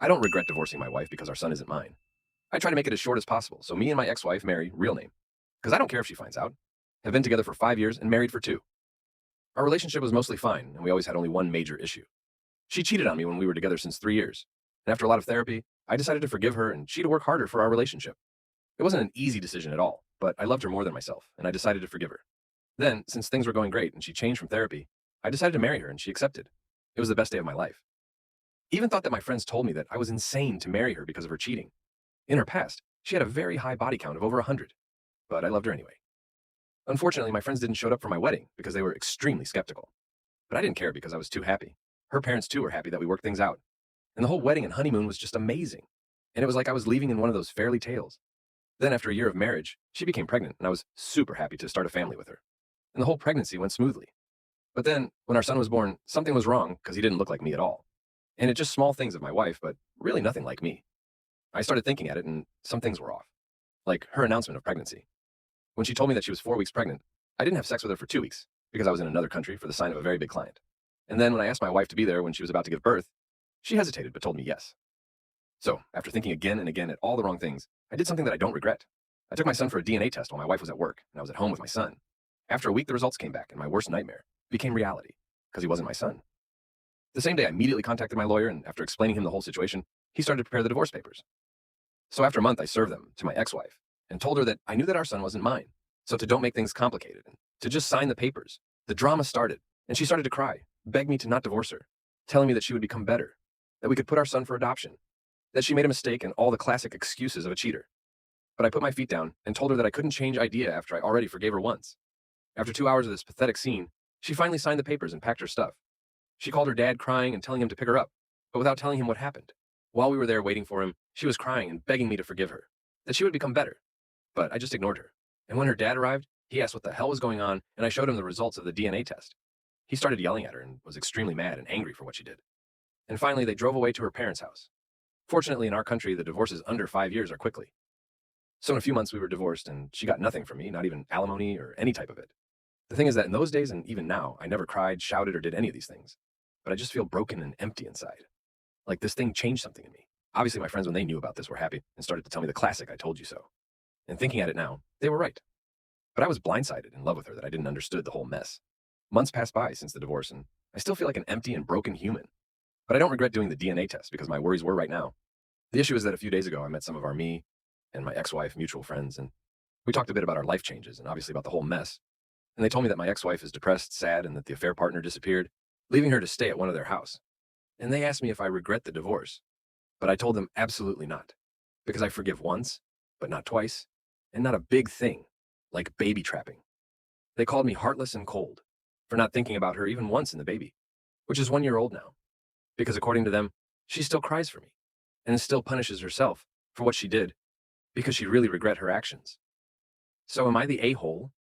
I don't regret divorcing my wife because our son isn't mine. I try to make it as short as possible, so me and my ex-wife, Mary, real name, because I don't care if she finds out, have been together for 5 years and married for 2. Our relationship was mostly fine, and we always had only one major issue. She cheated on me when we were together since 3 years. And after a lot of therapy, I decided to forgive her and she to work harder for our relationship. It wasn't an easy decision at all, but I loved her more than myself, and I decided to forgive her. Then, since things were going great and she changed from therapy, I decided to marry her and she accepted. It was the best day of my life. Even thought that my friends told me that I was insane to marry her because of her cheating. In her past, she had a very high body count of over 100, but I loved her anyway. Unfortunately, my friends didn't show up for my wedding because they were extremely skeptical. But I didn't care because I was too happy. Her parents too were happy that we worked things out. And the whole wedding and honeymoon was just amazing. And it was like I was leaving in one of those fairy tales. Then after a year of marriage, she became pregnant and I was super happy to start a family with her. And the whole pregnancy went smoothly. But then, when our son was born, something was wrong because he didn't look like me at all. And it's just small things of my wife, but really nothing like me. I started thinking at it and some things were off. Like her announcement of pregnancy. When she told me that she was 4 weeks pregnant, I didn't have sex with her for 2 weeks because I was in another country for the sign of a very big client. And then when I asked my wife to be there when she was about to give birth, she hesitated but told me yes. So, after thinking again and again at all the wrong things, I did something that I don't regret. I took my son for a DNA test while my wife was at work and I was at home with my son. After a week, the results came back and my worst nightmare became reality because he wasn't my son. The same day, I immediately contacted my lawyer and after explaining him the whole situation, he started to prepare the divorce papers. So after a month, I served them to my ex-wife and told her that I knew that our son wasn't mine. So to don't make things complicated and to just sign the papers. The drama started and she started to cry, beg me to not divorce her, telling me that she would become better, that we could put our son for adoption, that she made a mistake and all the classic excuses of a cheater. But I put my feet down and told her that I couldn't change idea after I already forgave her once. After 2 hours of this pathetic scene, she finally signed the papers and packed her stuff. She called her dad crying and telling him to pick her up, but without telling him what happened. While we were there waiting for him, she was crying and begging me to forgive her, that she would become better. But I just ignored her. And when her dad arrived, he asked what the hell was going on, and I showed him the results of the DNA test. He started yelling at her and was extremely mad and angry for what she did. And finally, they drove away to her parents' house. Fortunately, in our country, the divorces under 5 years are quickly. So in a few months, we were divorced, and she got nothing from me, not even alimony or any type of it. The thing is that in those days, and even now, I never cried, shouted, or did any of these things. But I just feel broken and empty inside. Like this thing changed something in me. Obviously, my friends, when they knew about this, were happy and started to tell me the classic, I told you so. And thinking at it now, they were right. But I was blindsided in love with her that I didn't understood the whole mess. Months passed by since the divorce, and I still feel like an empty and broken human. But I don't regret doing the DNA test because my worries were right now. The issue is that a few days ago, I met some of our me and my ex-wife mutual friends, and we talked a bit about our life changes and obviously about the whole mess. And they told me that my ex-wife is depressed, sad, and that the affair partner disappeared, leaving her to stay at one of their house. And they asked me if I regret the divorce. But I told them absolutely not. Because I forgive once, but not twice, and not a big thing, like baby trapping. They called me heartless and cold for not thinking about her even once in the baby, which is 1 year old now. Because according to them, she still cries for me and still punishes herself for what she did because she really regret her actions. So am I the a-hole